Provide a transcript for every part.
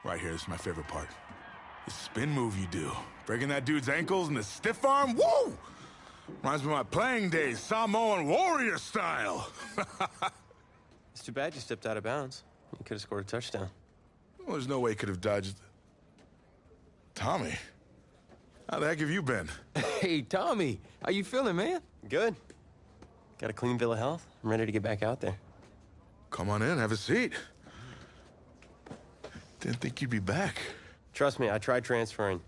Right here, this is my favorite part. The spin move you do. Breaking that dude's ankles and the stiff arm, woo! Reminds me of my playing days, Samoan warrior style. It's too bad you stepped out of bounds. You could have scored a touchdown. Well, there's no way he could have dodged. Tommy, how the heck have you been? Hey, Tommy, how you feeling, man? Good. Got a clean bill of health. I'm ready to get back out there. Come on in, have a seat. Didn't think you'd be back. Trust me, I tried transferring.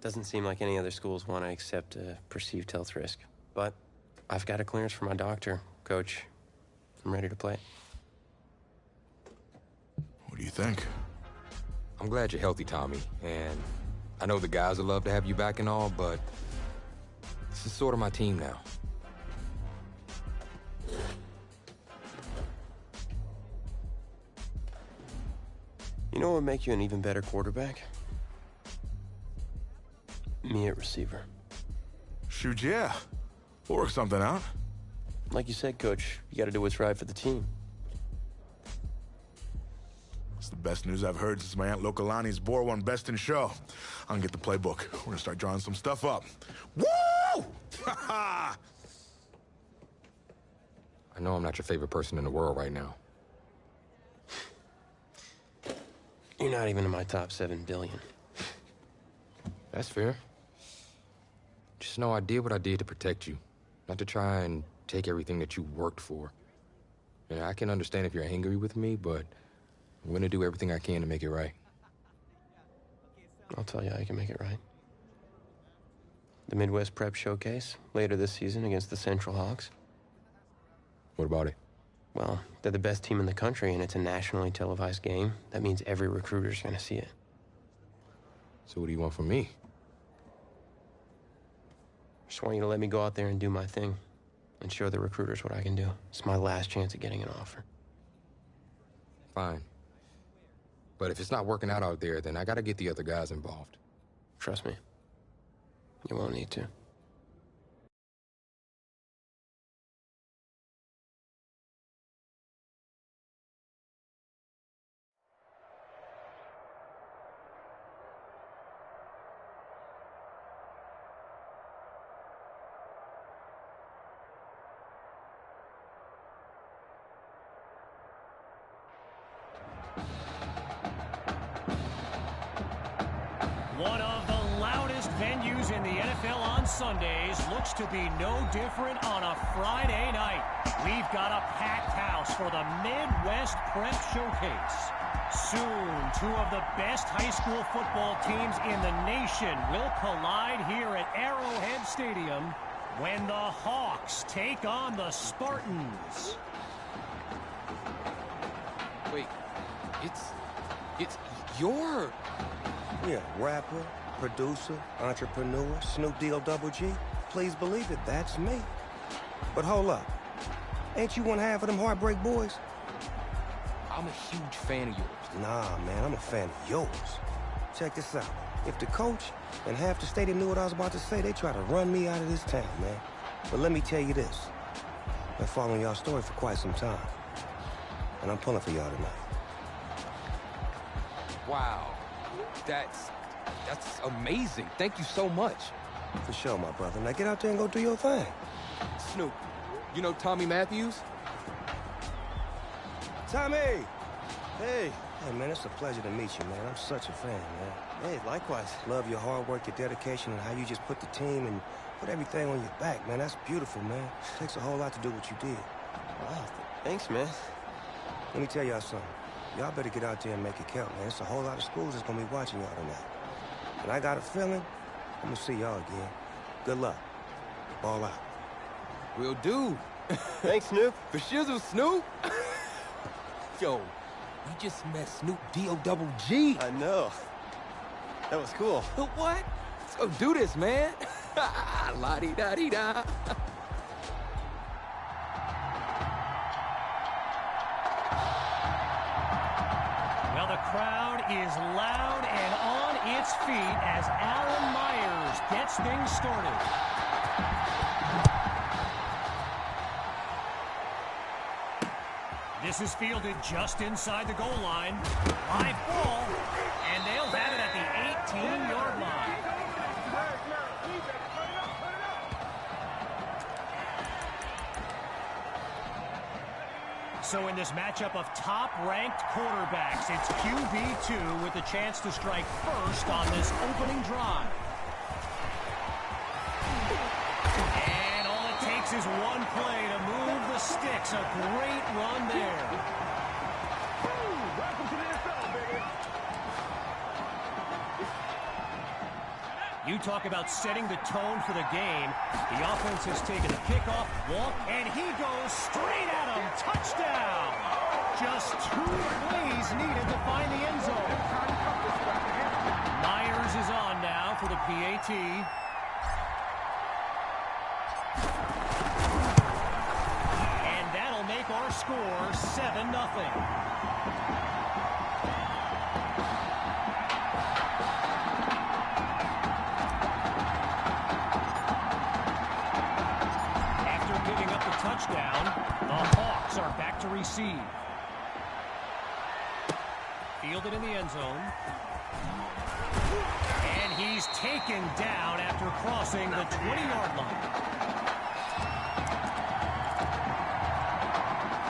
Doesn't seem like any other schools want to accept a perceived health risk. But I've got a clearance from my doctor, Coach. I'm ready to play. What do you think? I'm glad you're healthy, Tommy, and I know the guys would love to have you back and all, but this is sort of my team now. You know what would make you an even better quarterback? Me at receiver. Shoot, yeah. We'll work something out. Like you said, Coach, you got to do what's right for the team. It's the best news I've heard since my Aunt Lokalani's Boar won Best in Show. I'm gonna get the playbook. We're gonna start drawing some stuff up. Woo! I know I'm not your favorite person in the world right now. You're not even in my top 7 billion. That's fair. Just know I did what I did to protect you, not to try and take everything that you worked for. And I can understand if you're angry with me, but I'm gonna do everything I can to make it right. I'll tell you how you can make it right. The Midwest Prep Showcase, later this season against the Central Hawks. What about it? Well, they're the best team in the country, and it's a nationally televised game. That means every recruiter's gonna see it. So what do you want from me? Just want you to let me go out there and do my thing and show the recruiters what I can do. It's my last chance at getting an offer. Fine. But if it's not working out there, then I gotta get the other guys involved. Trust me, you won't need to. One of the loudest venues in the NFL on Sundays looks to be no different on a Friday night. We've got a packed house for the Midwest Prep Showcase. Soon, 2 of the best high school football teams in the nation will collide here at Arrowhead Stadium when the Hawks take on the Spartans. Wait, it's your... Yeah, rapper, producer, entrepreneur, Snoop D-O-double-G. Please believe it, that's me. But hold up. Ain't you one half of them Heartbreak Boys? I'm a huge fan of yours. Nah, man, I'm a fan of yours. Check this out. If the coach and half the stadium knew what I was about to say, they try to run me out of this town, man. But let me tell you this. I've been following y'all's story for quite some time. And I'm pulling for y'all tonight. Wow. That's amazing. Thank you so much. For sure, my brother. Now get out there and go do your thing. Snoop, you know Tommy Matthews? Tommy! Hey, man, it's a pleasure to meet you, man. I'm such a fan, man. Hey, likewise. Love your hard work, your dedication, and how you just put the team and put everything on your back, man. That's beautiful, man. It takes a whole lot to do what you did. Wow, thanks, man. Let me tell y'all something. Y'all better get out there and make it count, man. It's a whole lot of schools that's gonna be watching y'all tonight. And I got a feeling I'm gonna see y'all again. Good luck. Ball out. Will do. Thanks, Snoop. For shizzle, Snoop. Yo, we just met Snoop D-O-double-G. I know. That was cool. What? Let's go do this, man. La-di-da-di-da. Well, the crowd is loud and on its feet as Alan Myers gets things started. This is fielded just inside the goal line. Live ball, And they'll have it at the 18-yard line. So in this matchup of top-ranked quarterbacks, it's QB2 with a chance to strike first on this opening drive. And all it takes is one play to move the sticks. A great run there. Welcome to the NFL, baby. You talk about setting the tone for the game. The offense has taken a kickoff, walk, and he goes straight at him. Touchdown! Just 2 plays needed to find the end zone. Myers is on now for the PAT. And that'll make our score 7-0. Touchdown. The Hawks are back to receive. Fielded in the end zone. And he's taken down after crossing the 20-yard line.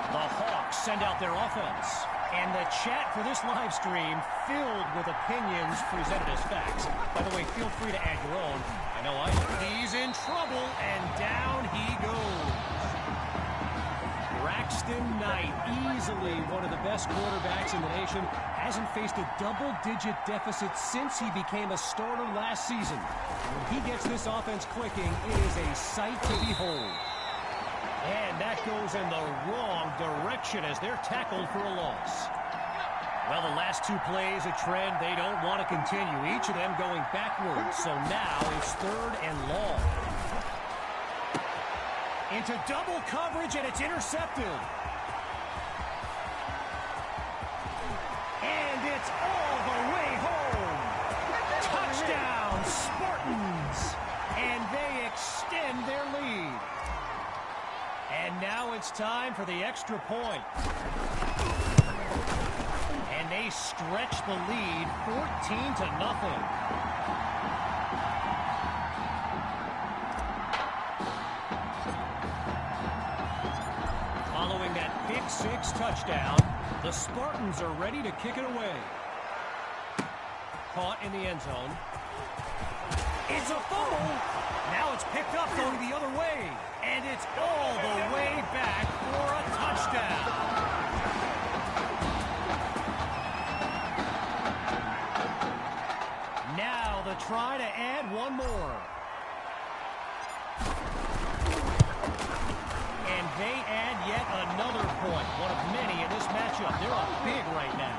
The Hawks send out their offense. And the chat for this live stream filled with opinions presented as facts. By the way, feel free to add your own. I know I do. He's in trouble, and down he goes. Braxton Knight, easily one of the best quarterbacks in the nation, hasn't faced a double-digit deficit since he became a starter last season. When he gets this offense clicking, it is a sight to behold. And that goes in the wrong direction as they're tackled for a loss. Well, the last 2 plays, a trend they don't want to continue, each of them going backwards. So now it's 3rd and long. Into double coverage, and it's intercepted. And it's all the way home. Touchdown, Spartans. And they extend their lead. And now it's time for the extra point. And they stretch the lead 14-0. Pick 6 touchdown. The Spartans are ready to kick it away. Caught in the end zone. It's a fumble. Now it's picked up going the other way. And it's all the way back for a touchdown. Now the try to add one more. And they add yet another point. One of many in this matchup. They're up big right now.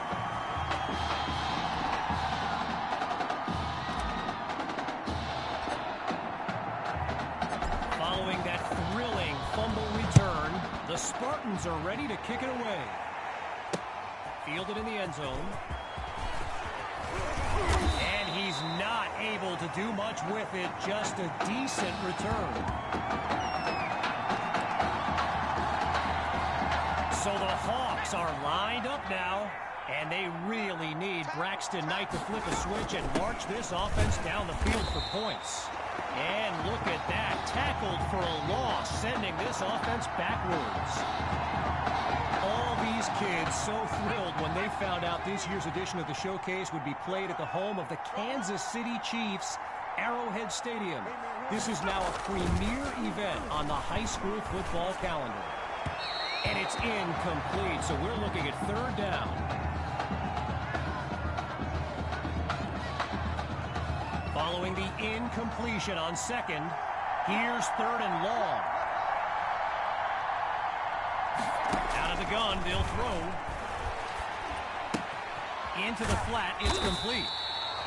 Following that thrilling fumble return, the Spartans are ready to kick it away. Fielded in the end zone. And he's not able to do much with it. Just a decent return. So the Hawks are lined up now, and they really need Braxton Knight to flip a switch and march this offense down the field for points. And look at that, tackled for a loss, sending this offense backwards. All these kids so thrilled when they found out this year's edition of the Showcase would be played at the home of the Kansas City Chiefs, Arrowhead Stadium. This is now a premier event on the high school football calendar. And it's incomplete, so we're looking at 3rd down. Following the incompletion on 2nd, here's 3rd and long. Out of the gun, they'll throw. Into the flat, it's complete.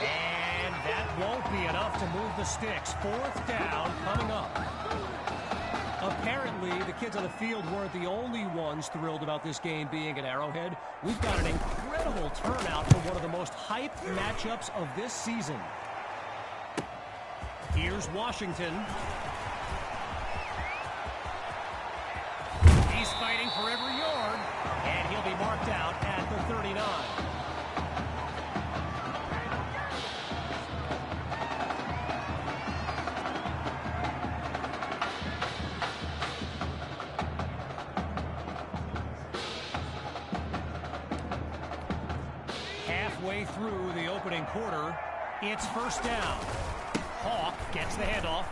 And that won't be enough to move the sticks. 4th down coming up. Apparently, the kids on the field weren't the only ones thrilled about this game being at Arrowhead. We've got an incredible turnout for one of the most hyped matchups of this season. Here's Washington. He's fighting for every yard, and he'll be marked out at the 39. way through the opening quarter. It's first down. Hawk gets the handoff.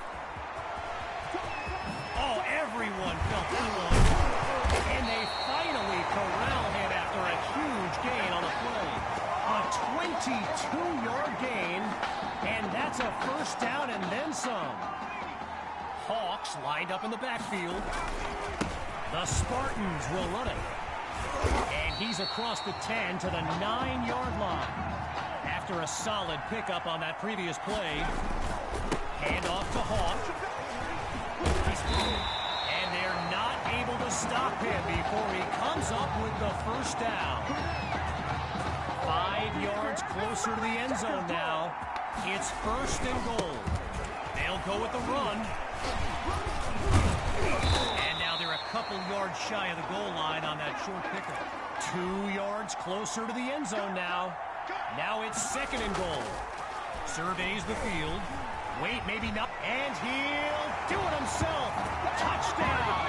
Oh, everyone felt that one. And they finally corral him after a huge gain on the play. A 22-yard gain, and that's a first down and then some. Hawks lined up in the backfield. The Spartans will run it. And he's across the 10 to the 9-yard line. After a solid pickup on that previous play, handoff to Hawk. And they're not able to stop him before he comes up with the first down. 5 yards closer to the end zone now. It's first and goal. They'll go with the run. And now they're a couple yards shy of the goal line on that short pickup. 2 yards closer to the end zone now. Now it's second and goal. Surveys the field. Wait, maybe not. And he'll do it himself. Touchdown.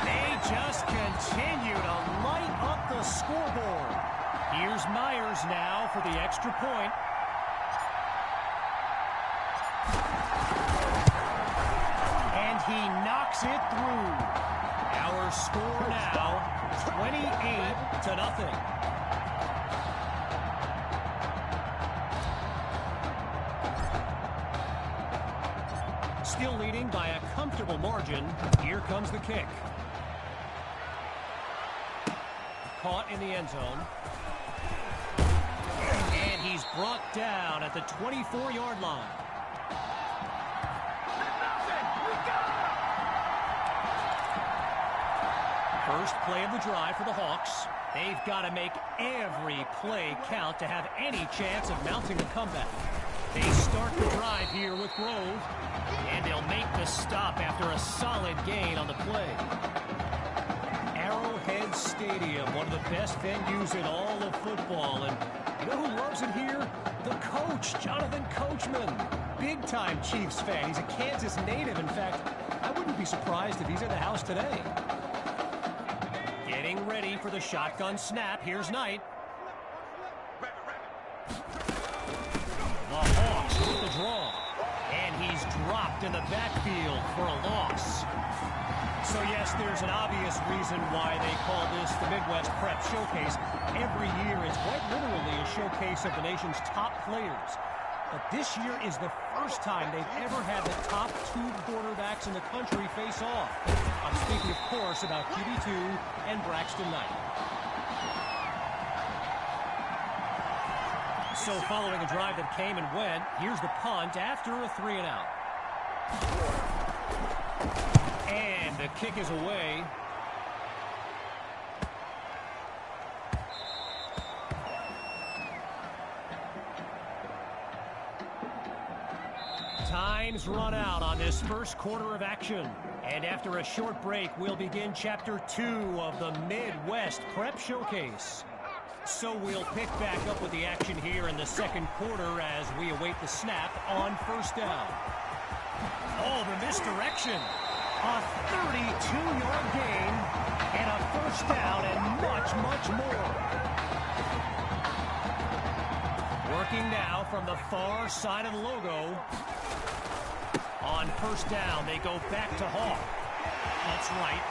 They just continue to light up the scoreboard. Here's Myers now for the extra point. And he knocks it through. Our score now, 28-0. Still leading by a comfortable margin. Here comes the kick. Caught in the end zone. And he's brought down at the 24-yard line. First play of the drive for the Hawks. They've got to make every play count to have any chance of mounting a comeback. They start the drive here with Grove, and they'll make the stop after a solid gain on the play. Arrowhead Stadium, one of the best venues in all of football, and you know who loves it here? The coach, Jonathan Coachman. Big-time Chiefs fan. He's a Kansas native. In fact, I wouldn't be surprised if he's at the house today. Getting ready for the shotgun snap. Here's Knight. The Hawks with the draw. And he's dropped in the backfield for a loss. So yes, there's an obvious reason why they call this the Midwest Prep Showcase. Every year it's quite literally a showcase of the nation's top players. But this year is the first time they've ever had the top 2 quarterbacks in the country face off. I'm speaking, of course, about QB2 and Braxton Knight. So following a drive that came and went, here's the punt after a 3-and-out. And the kick is away. Time's run out on this first quarter of action. And after a short break, we'll begin Chapter 2 of the Midwest Prep Showcase. So we'll pick back up with the action here in the second quarter as we await the snap on first down. Oh, the misdirection. A 32-yard gain and a first down and much, much more. Working now from the far side of the logo. On first down, they go back to Hawk. That's right.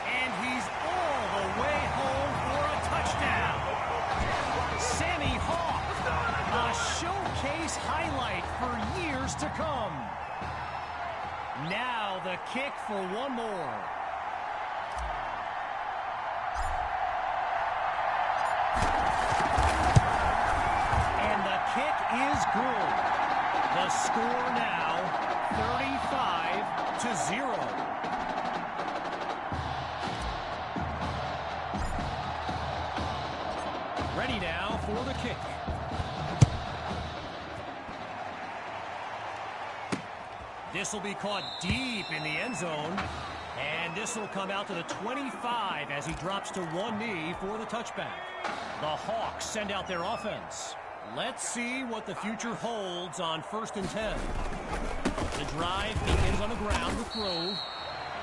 And he's all the way home for a touchdown. Sammy Hawk, a showcase highlight for years to come. Now the kick for one more. And the kick is good. The score now 35-0. Ready now for the kick. This will be caught deep in the end zone. And this will come out to the 25 as he drops to one knee for the touchback. The Hawks send out their offense. Let's see what the future holds on 1st and 10. The drive begins on the ground with Grove.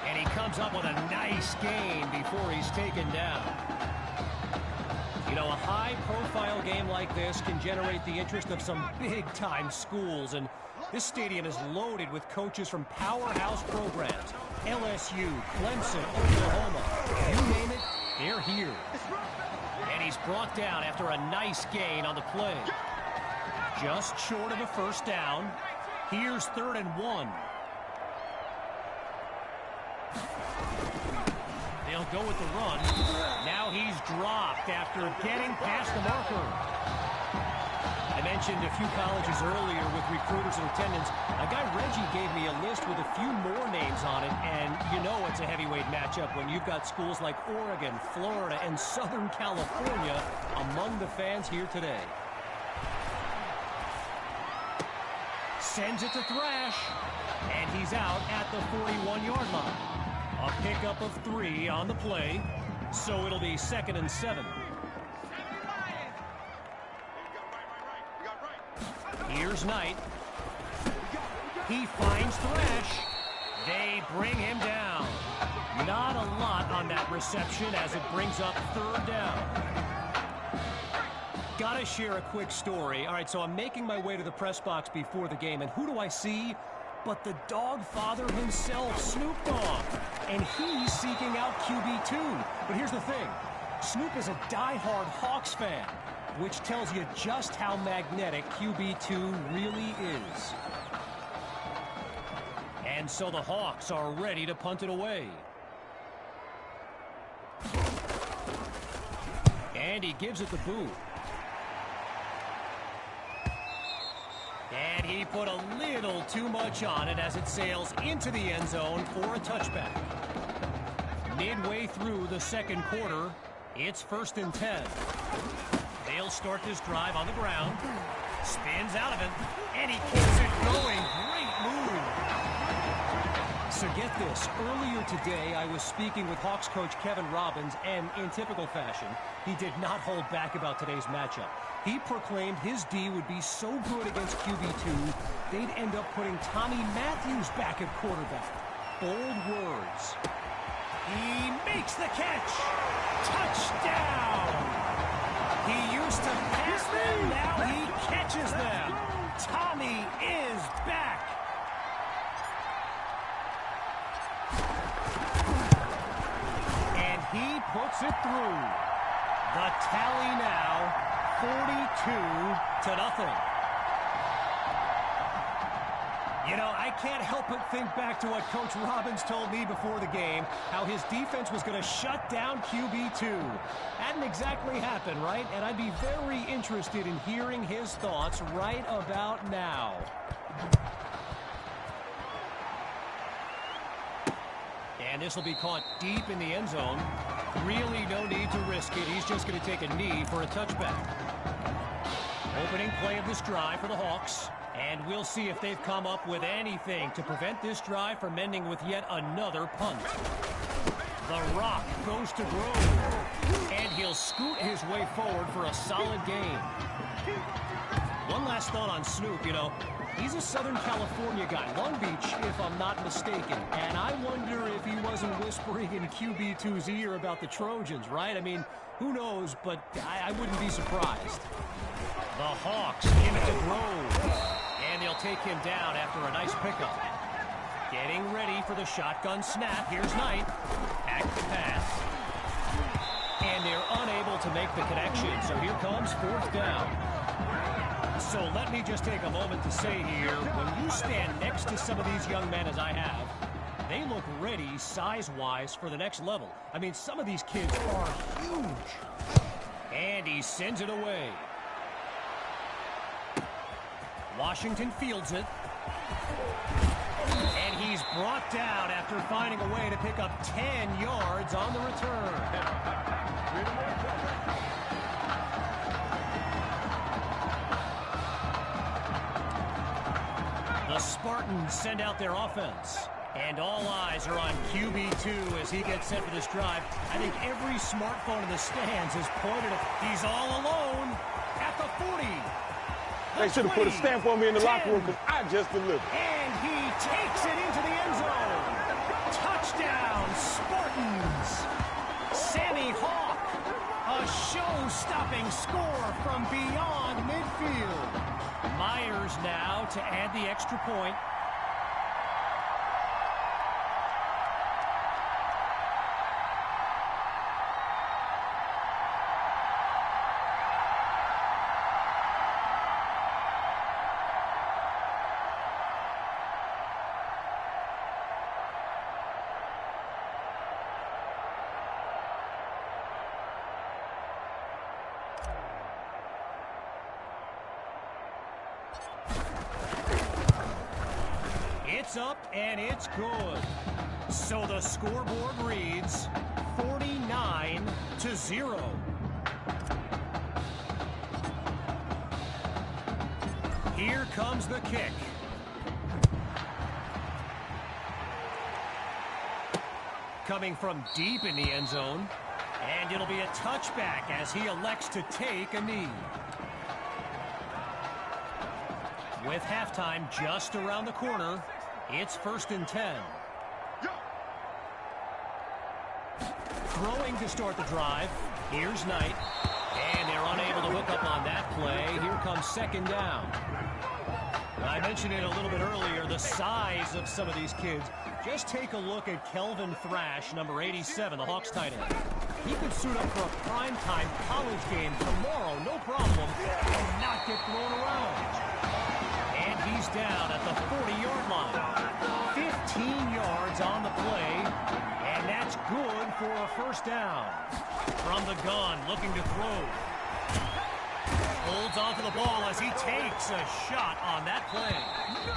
And he comes up with a nice gain before he's taken down. You know, a high-profile game like this can generate the interest of some big-time schools, and this stadium is loaded with coaches from powerhouse programs. LSU, Clemson, Oklahoma, you name it, they're here. And he's brought down after a nice gain on the play. Just short of a first down. Here's 3rd and 1. They'll go with the run. Now he's dropped after getting past the marker. I mentioned a few colleges earlier with recruiters in attendance. A guy, Reggie, gave me a list with a few more names on it, and you know it's a heavyweight matchup when you've got schools like Oregon, Florida, and Southern California among the fans here today. Sends it to Thrash, and he's out at the 41-yard line. A pickup of 3 on the play, so it'll be 2nd and 7. Here's Knight. He finds Thrash. They bring him down. Not a lot on that reception as it brings up 3rd down. Gotta share a quick story. All right, so I'm making my way to the press box before the game, and who do I see but the dog father himself, Snoop Dogg. And he's seeking out QB2. But here's the thing. Snoop is a diehard Hawks fan, which tells you just how magnetic QB2 really is. And so the Hawks are ready to punt it away. And he gives it the boot. And he put a little too much on it as it sails into the end zone for a touchback. Midway through the second quarter, it's 1st and 10. They'll start this drive on the ground. Spins out of it, and he keeps it going. Great move. So get this. Earlier today, I was speaking with Hawks coach Kevin Robbins, and in typical fashion, he did not hold back about today's matchup. He proclaimed his D would be so good against QB2, they'd end up putting Tommy Matthews back at quarterback. Bold words. He makes the catch. Touchdown. He used to pass them, now he catches them. Tommy is back. And he puts it through. The tally now, 42-0. You know, I can't help but think back to what Coach Robbins told me before the game, how his defense was going to shut down QB2. Hadn't exactly happened, right? And I'd be very interested in hearing his thoughts right about now. And this will be caught deep in the end zone. Really no need to risk it. He's just going to take a knee for a touchback. Opening play of this drive for the Hawks. And we'll see if they've come up with anything to prevent this drive from ending with yet another punt. The Rock goes to Grove. And he'll scoot his way forward for a solid gain. One last thought on Snoop, you know. He's a Southern California guy, Long Beach, if I'm not mistaken. And I wonder if he wasn't whispering in QB2's ear about the Trojans, right? I mean, who knows, but I wouldn't be surprised. The Hawks give it to Grove. And they'll take him down after a nice pickup. Getting ready for the shotgun snap. Here's Knight. Back to pass. And they're unable to make the connection. So here comes 4th down. So let me just take a moment to say here, when you stand next to some of these young men as I have, they look ready size-wise for the next level. I mean, some of these kids are huge. And he sends it away. Washington fields it. And he's brought down after finding a way to pick up 10 yards on the return. The Spartans send out their offense. And all eyes are on QB2 as he gets set for this drive. I think every smartphone in the stands is pointed at. He's all alone at the 40. They should have put a stamp on me in the locker room because I just delivered. And he takes it into the end zone. Touchdown, Spartans. Sammy Hawk. A show-stopping score from beyond midfield. Myers now to add the extra point. It's up and it's good. So the scoreboard reads 49-0. Here comes the kick. Coming from deep in the end zone. And it'll be a touchback as he elects to take a knee. With halftime just around the corner, it's 1st and 10. Throwing to start the drive. Here's Knight. And they're unable to hook up on that play. Here comes 2nd down. I mentioned it a little bit earlier, the size of some of these kids. Just take a look at Kelvin Thrash, number 87, the Hawks tight end. He could suit up for a primetime college game tomorrow, no problem, and not get thrown around. He's down at the 40-yard line. 15 yards on the play, and that's good for a 1st down. From the gun, looking to throw. Holds onto the ball as he takes a shot on that play.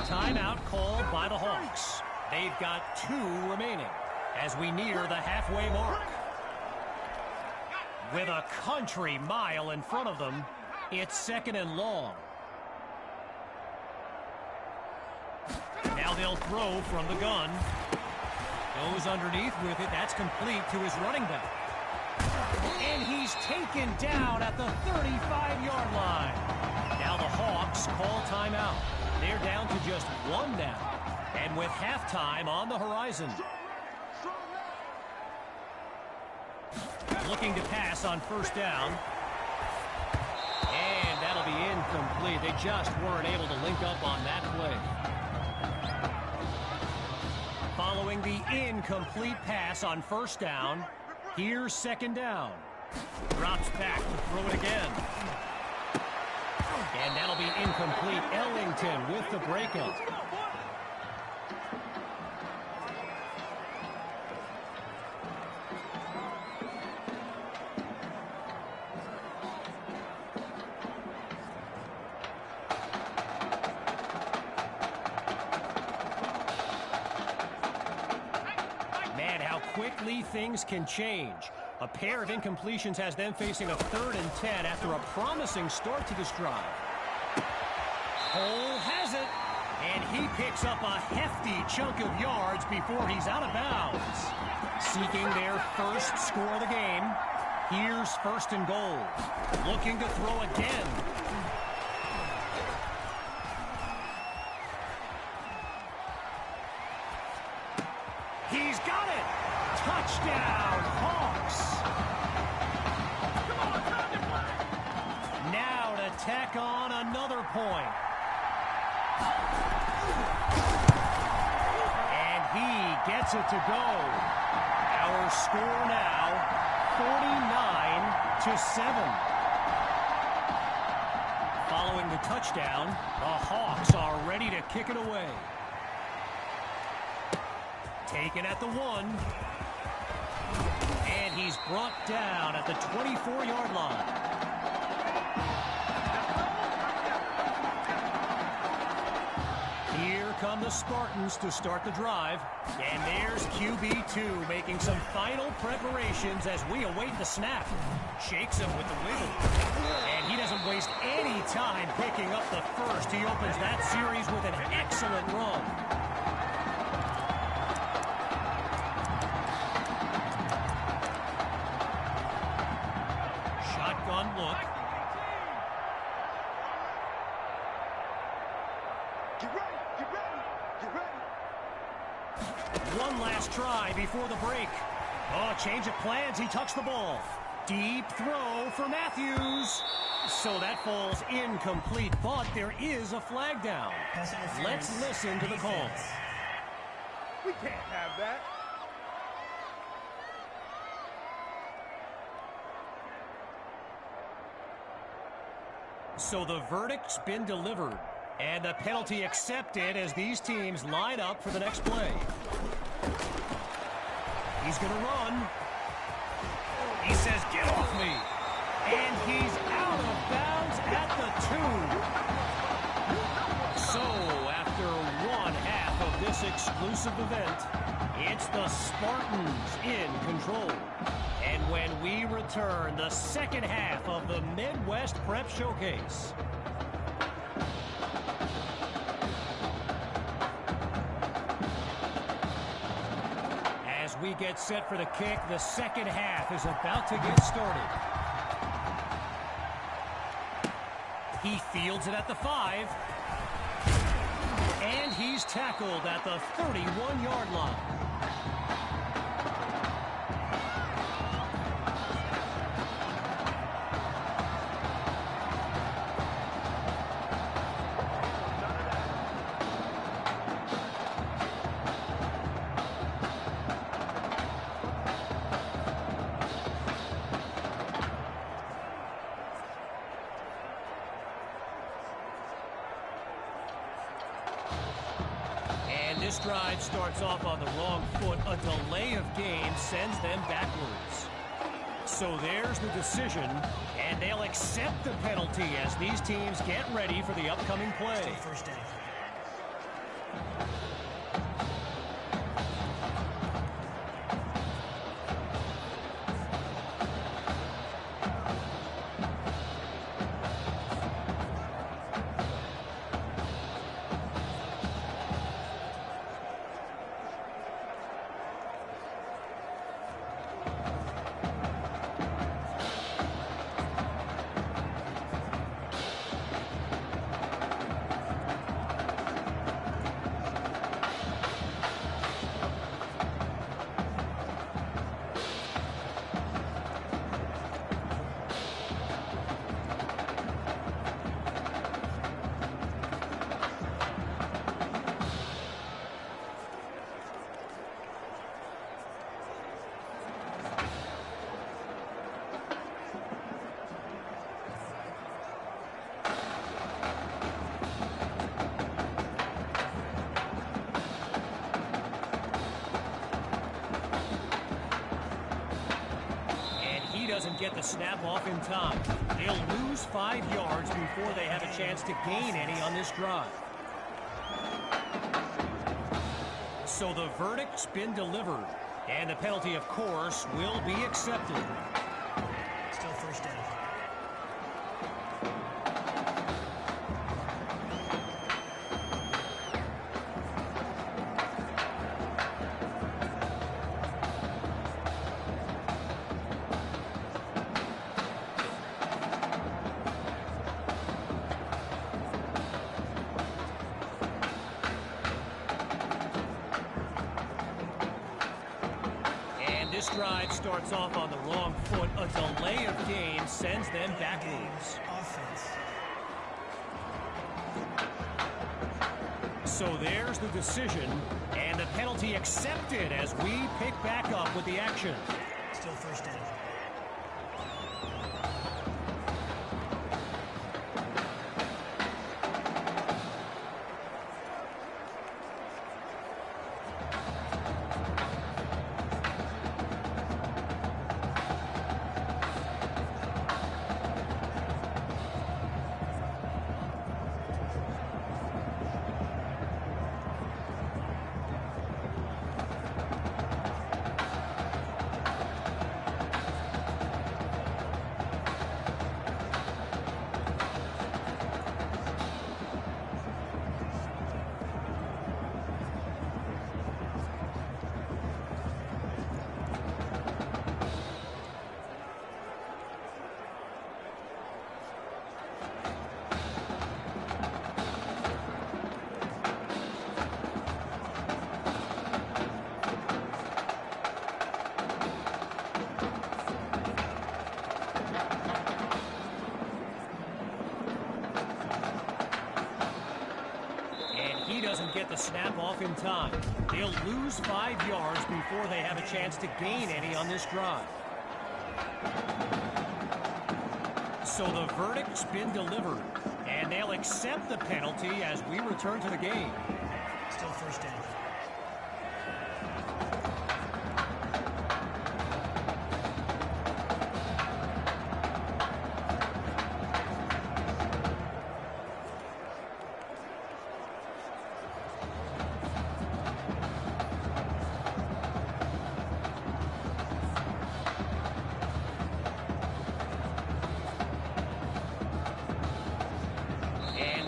Timeout called by the Hawks. They've got 2 remaining as we near the halfway mark. With a country mile in front of them, it's 2nd and long. Now they'll throw from the gun. Goes underneath with it. That's complete to his running back. And he's taken down at the 35-yard line. Now the Hawks call timeout. They're down to just 1 down. And with halftime on the horizon. Looking to pass on 1st down. And that'll be incomplete. They just weren't able to link up on that play. Following the incomplete pass on 1st down, here's 2nd down. Drops back to throw it again. And that'll be incomplete. Ellington with the breakup. Quickly things can change. A pair of incompletions has them facing a 3rd and 10 after a promising start to this drive. Cole has it, and he picks up a hefty chunk of yards before he's out of bounds. Seeking their 1st score of the game. Here's 1st and goal. Looking to throw again. He's got it! Touchdown, Hawks! Now to tack on another point. And he gets it to go. Our score now, 49-7. Following the touchdown, the Hawks are ready to kick it away. Taken at the 1. And he's brought down at the 24-yard line. Here come the Spartans to start the drive. And there's QB2 making some final preparations as we await the snap. Shakes him with the wiggle. And he doesn't waste any time picking up the first. He opens that series with an excellent run. Look. Get ready, get ready, get ready. One last try before the break. Oh, change of plans. He tucks the ball. Deep throw for Matthews. So that falls incomplete, but there is a flag down. Let's listen to the call. We can't have that. So the verdict's been delivered, and the penalty accepted as these teams line up for the next play. He's going to run. He says, "Get off me." And he's out of bounds at the 2. So after one half of this exclusive event, it's the Spartans in control. And when we return, the second half of the Midwest Prep Showcase. As we get set for the kick, the second half is about to get started. He fields it at the 5. And he's tackled at the 31-yard line. This drive starts off on the wrong foot. A delay of game sends them backwards. So there's the decision, and they'll accept the penalty as these teams get ready for the upcoming play. Still first down. Doesn't get the snap off in time. They'll lose 5 yards before they have a chance to gain any on this drive. So the verdict's been delivered, and the penalty, of course, will be accepted. Still first down. This drive starts off on the wrong foot. A delay of game sends them backwards. Offense. So there's the decision, and the penalty accepted as we pick back up with the action. Still first down. the snap off in time. They'll lose 5 yards before they have a chance to gain any on this drive. So the verdict's been delivered, and they'll accept the penalty as we return to the game. Still first down.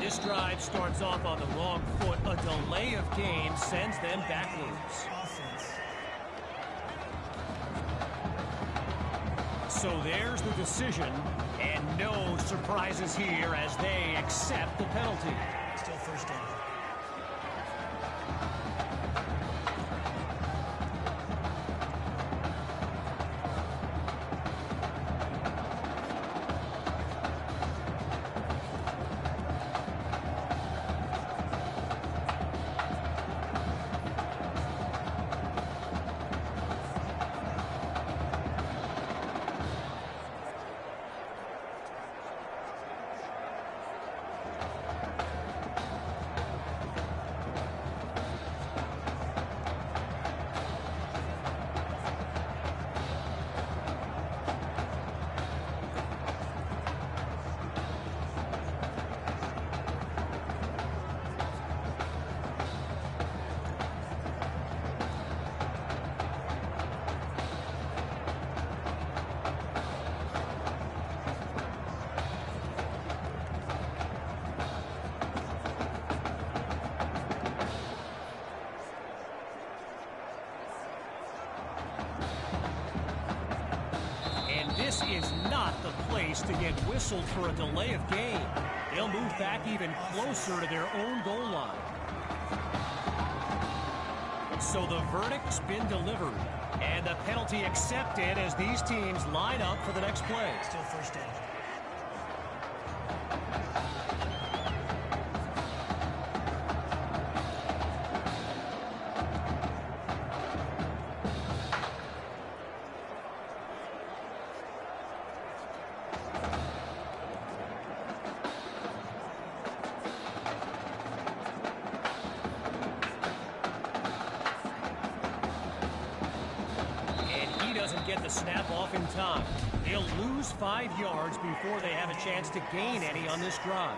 This drive starts off on the wrong foot. A delay of game sends them backwards. Offense. So there's the decision, and no surprises here as they accept the penalty. Still first down. This is not the place to get whistled for a delay of game. They'll move back even closer to their own goal line. So the verdict's been delivered, and the penalty accepted as these teams line up for the next play. Still first down. Get the snap off in time. They'll lose 5 yards before they have a chance to gain any on this drive.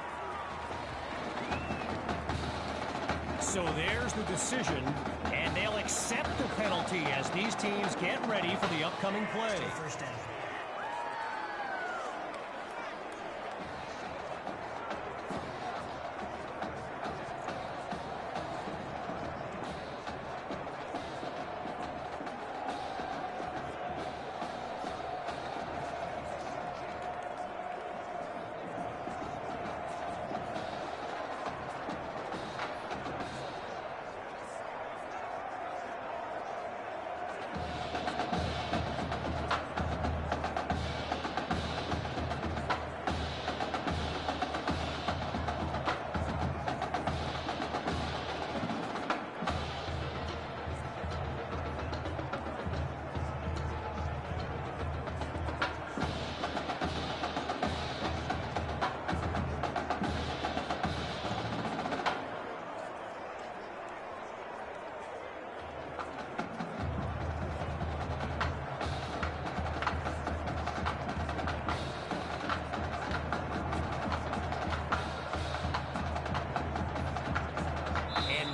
So there's the decision, and they'll accept the penalty as these teams get ready for the upcoming play. Still first down.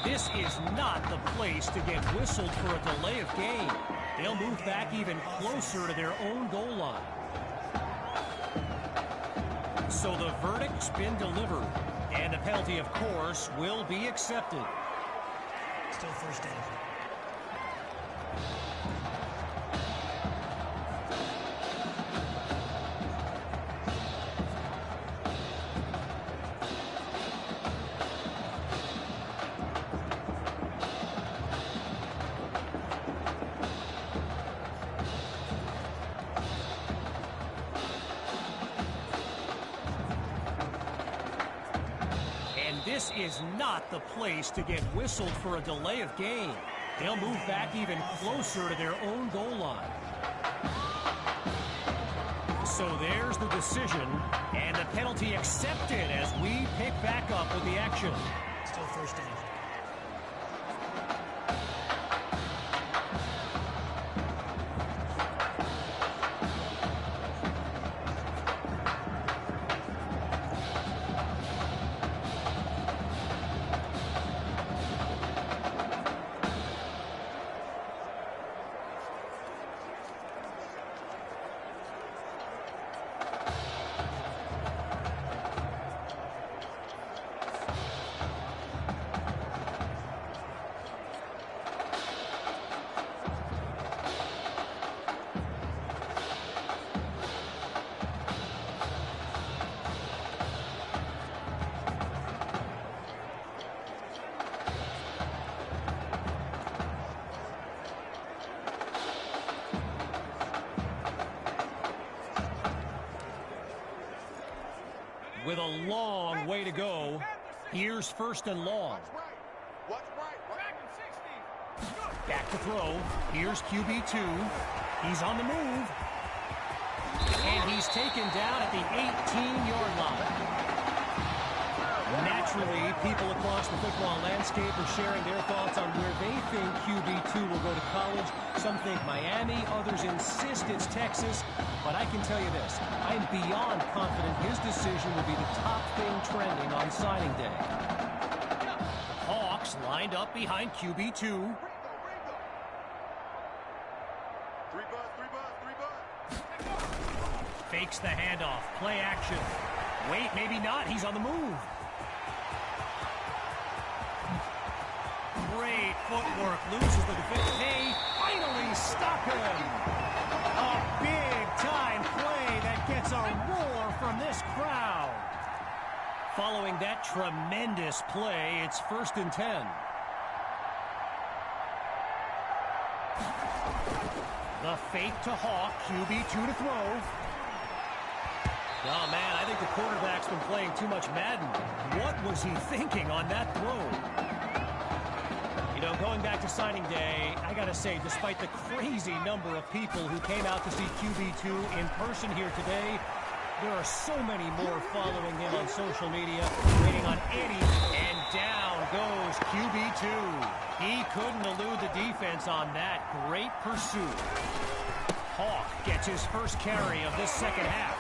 This is not the place to get whistled for a delay of game. They'll move back even closer to their own goal line. So the verdict's been delivered, and the penalty, of course, will be accepted. Still first down. This is not the place to get whistled for a delay of game. They'll move back even closer to their own goal line. So there's the decision, and the penalty accepted as we pick back up with the action. Still first down. With a long way to go, here's first and long. Back to throw. Here's QB2. He's on the move. And he's taken down at the 18-yard line. Naturally, people across the football landscape are sharing their thoughts on where they think QB2 will go to college. Some think Miami, others insist it's Texas. But I can tell you this, I'm beyond confident his decision will be the top thing trending on signing day. Hawks lined up behind QB2. Fakes the handoff, play action. Wait, maybe not, he's on the move. Great footwork, loses the defense. They finally stop him. A big-time play that gets a roar from this crowd. Following that tremendous play, it's first and 10. The fake to Hawk, QB2 to throw. Oh, man, I think the quarterback's been playing too much Madden. What was he thinking on that throw? You know, going back to signing day, I got to say, despite the crazy number of people who came out to see QB2 in person here today, there are so many more following him on social media, waiting on Eddie, and down goes QB2. He couldn't elude the defense on that great pursuit. Hawk gets his first carry of this second half.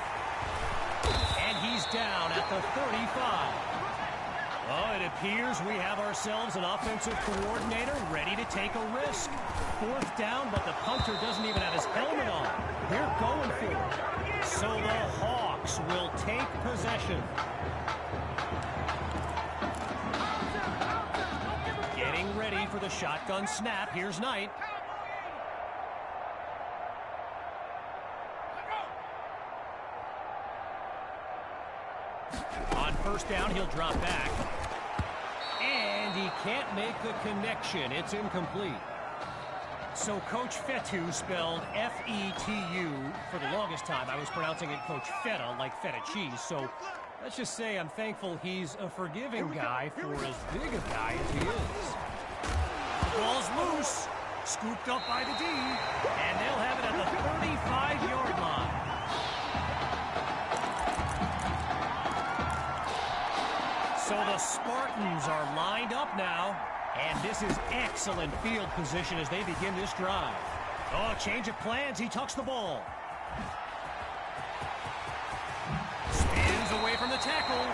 And he's down at the 35. Oh, it appears we have ourselves an offensive coordinator ready to take a risk. Fourth down, but the punter doesn't even have his helmet on. They're going for it. So the Hawks will take possession. Getting ready for the shotgun snap. Here's Knight. On first down, he'll drop back. And he can't make the connection. It's incomplete. So Coach Fetu, spelled F-E-T-U. For the longest time, I was pronouncing it Coach Feta, like feta cheese. So let's just say I'm thankful he's a forgiving guy for as big a guy as he is. The ball's loose. Scooped up by the D. And they'll have it at the 35-yard line. So the Spartans are lined up now, and this is excellent field position as they begin this drive. Oh, change of plans. He tucks the ball. Spins away from the tackle,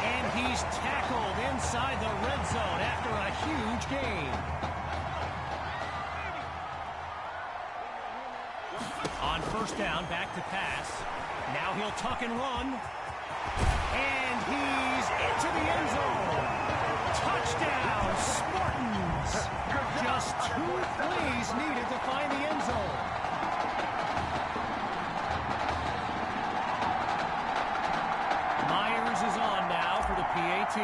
and he's tackled inside the red zone after a huge gain. On first down, back to pass. Now he'll tuck and run. And he's into the end zone. Touchdown, Spartans. Just 2 plays needed to find the end zone. Myers is on now for the PAT.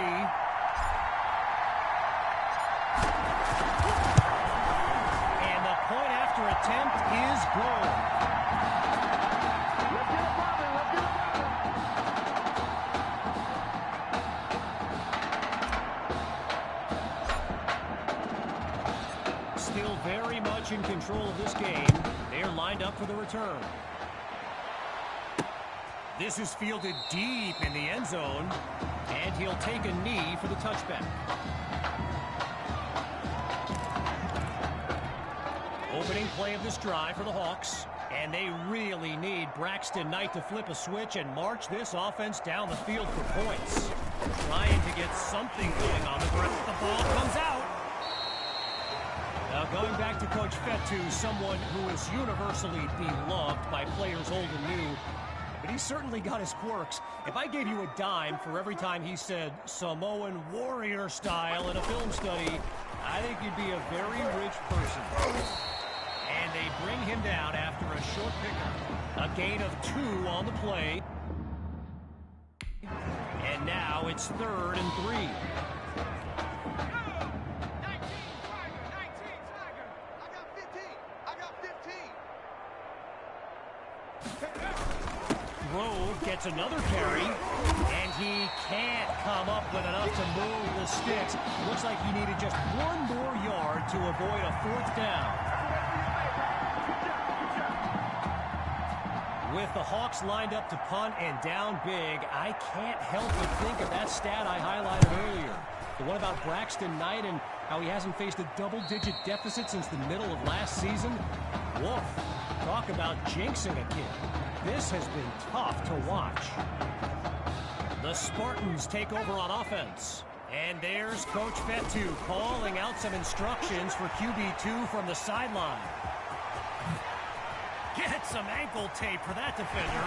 And the point after attempt is good. still very much in control of this game. They're lined up for the return. This is fielded deep in the end zone, and he'll take a knee for the touchback. Opening play of this drive for the Hawks, and they really need Braxton Knight to flip a switch and march this offense down the field for points. Trying to get something going on the ground. The ball comes out. Now going back to Coach Fetu, someone who is universally beloved by players old and new, but he's certainly got his quirks. If I gave you a dime for every time he said Samoan warrior style in a film study, I think you'd be a very rich person. And they bring him down after a short pickup. A gain of 2 on the play. And now it's 3rd and 3. Grove gets another carry, and he can't come up with enough to move the sticks. Looks like he needed just 1 more yard to avoid a 4th down. With the Hawks lined up to punt and down big, I can't help but think of that stat I highlighted earlier. The one about Braxton Knight and how he hasn't faced a double-digit deficit since the middle of last season. Woof. Talk about jinxing a kid. This has been tough to watch. The Spartans take over on offense. And there's Coach Fetu calling out some instructions for QB2 from the sideline. Get some ankle tape for that defender.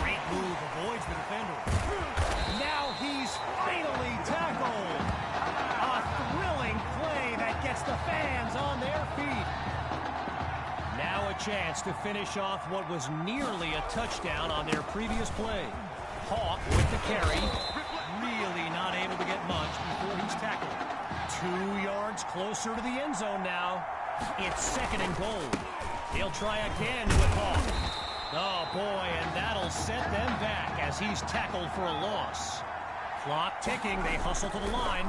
Great move, avoids the defender. Now he's finally tackled. A thrilling play that gets the fans on their feet. Now a chance to finish off what was nearly a touchdown on their previous play. Hawk with the carry. Really not able to get much before he's tackled. 2 yards closer to the end zone now. It's 2nd and goal. They'll try again with Hawk. Oh, boy, and that'll set them back as he's tackled for a loss. Clock ticking. They hustle to the line.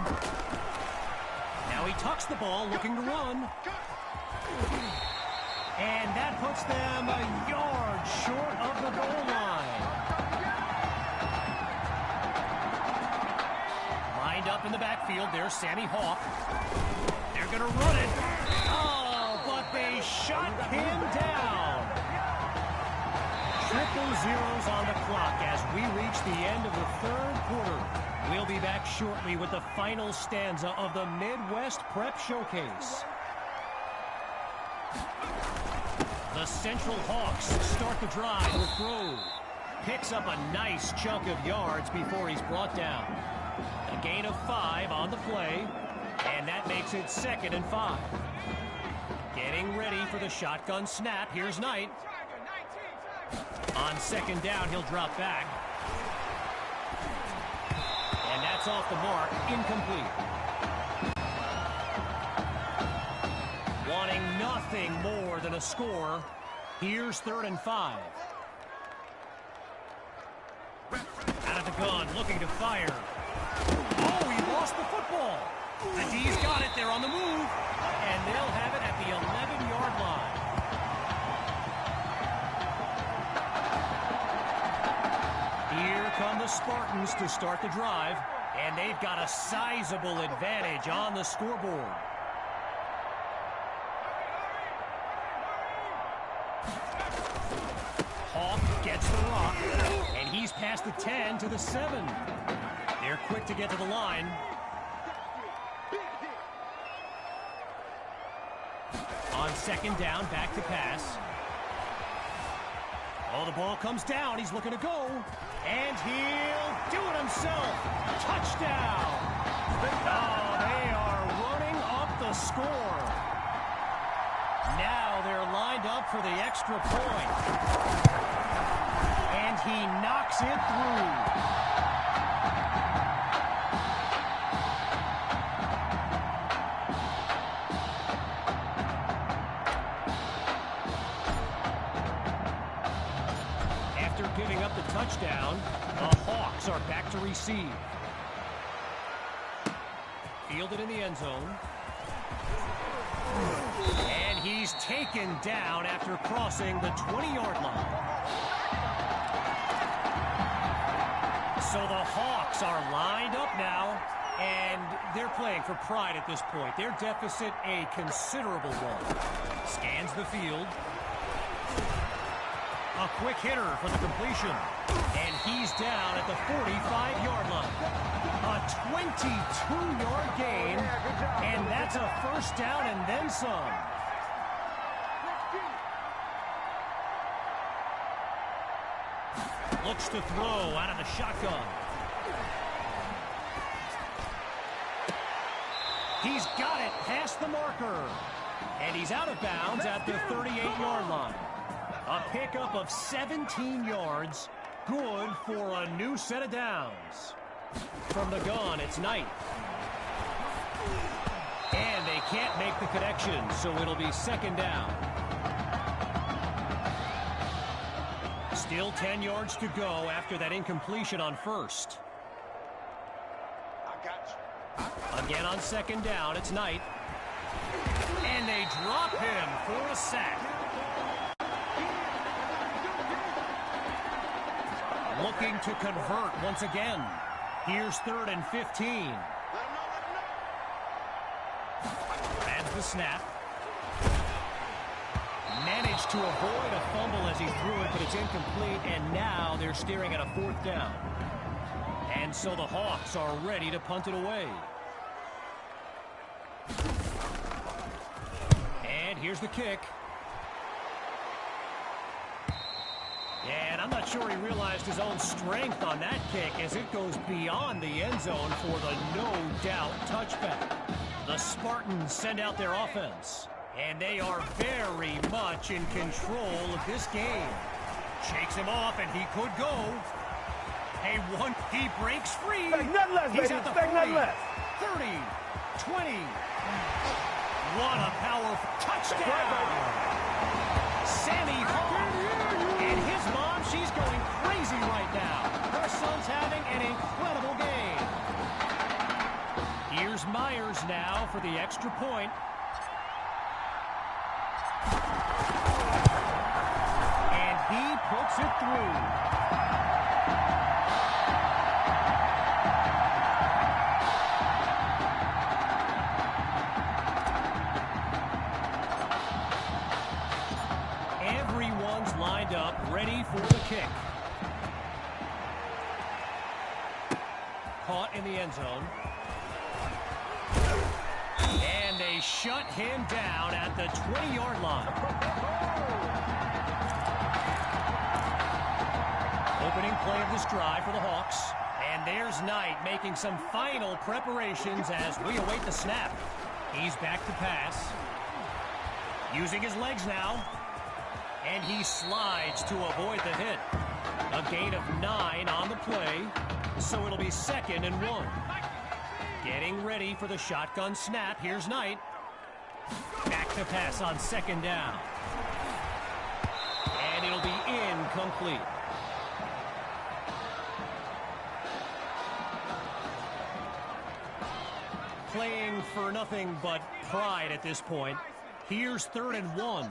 Now he tucks the ball, looking to run. And that puts them a yard short of the goal line. Lined up in the backfield, there's Sammy Hawk. They're going to run it. Oh, but they shut him down. 0-0s on the clock as we reach the end of the 3rd quarter. We'll be back shortly with the final stanza of the Midwest Prep Showcase. The Central Hawks start the drive with Grove. Picks up a nice chunk of yards before he's brought down. A gain of 5 on the play, and that makes it 2nd and 5. Getting ready for the shotgun snap. Here's Knight. On 2nd down, he'll drop back. And that's off the mark, incomplete. Wanting nothing more than a score, here's 3rd and 5. Out of the gun, looking to fire. Oh, he lost the football. The D's got it, they're on the move. And they'll have it at the 11-yard line. Here come the Spartans to start the drive. And they've got a sizable advantage on the scoreboard. Hawk gets the rock, and he's past the 10 to the 7. They're quick to get to the line. On 2nd down, back to pass. Oh, the ball comes down. He's looking to go. And he'll do it himself. Touchdown. Oh, they are running up the score. Now they're lined up for the extra point. And he knocks it through. After giving up the touchdown, the Hawks are back to receive. Fielded in the end zone. And he's taken down after crossing the 20-yard line. So the Hawks are lined up now, and they're playing for pride at this point. Their deficit a considerable one. Scans the field. A quick hitter for the completion. And he's down at the 45-yard line. A 22-yard gain, and that's a first down and then some. Looks to throw out of the shotgun. He's got it past the marker. And he's out of bounds at the 38-yard line. A pickup of 17 yards. Good for a new set of downs. From the gun, it's Knight. And they can't make the connection, so it'll be second down. Still 10 yards to go after that incompletion on first. Again on second down, it's Knight. And they drop him for a sack. Looking to convert once again. Here's 3rd and 15. Adds the snap. Managed to avoid a fumble as he threw it, but it's incomplete, and now they're staring at a 4th down. And so the Hawks are ready to punt it away. And here's the kick. And I'm not sure he realized his own strength on that kick as it goes beyond the end zone for the no-doubt touchback. The Spartans send out their offense, and they are very much in control of this game. Shakes him off, and he could go. He breaks free. Nothing less, He's baby. at the 40, Nothing less. 30, 20. What a powerful touchdown. Sammy Hall. And his mom, she's going crazy right now. Her son's having an incredible game. Here's Myers now for the extra point. And he puts it through. Everyone's lined up, ready for the kick. Caught in the end zone. And they shut him down at the 20-yard line. Opening play of this drive for the Hawks. And there's Knight making some final preparations as we await the snap. He's back to pass. Using his legs now. And he slides to avoid the hit. A gain of 9 on the play. So it'll be 2nd and 1. Getting ready for the shotgun snap. Here's Knight. Back to pass on 2nd down. And it'll be incomplete. Playing for nothing but pride at this point. Here's 3rd and 1.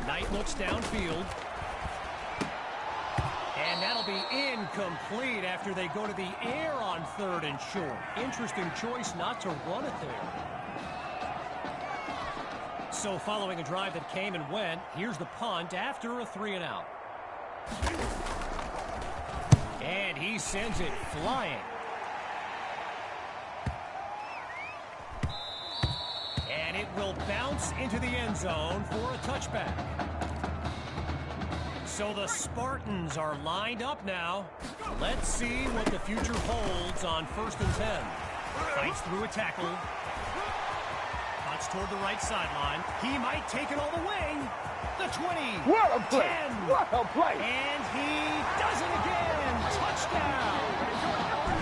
Knight looks downfield. And that'll be incomplete after they go to the air on 3rd and short. Interesting choice not to run it there. So following a drive that came and went, here's the punt after a 3 and out. And he sends it flying. And it will bounce into the end zone for a touchback. So the Spartans are lined up now. Let's see what the future holds on 1st and 10. Fights through a tackle. Cuts toward the right sideline. He might take it all the way. The 20. What a play. 10. What a play. And he does it again. Touchdown.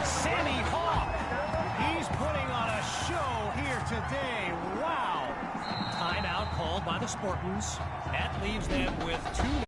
Sammy Hawk. He's putting on a show here today. Wow. Timeout called by the Spartans. That leaves them with 2.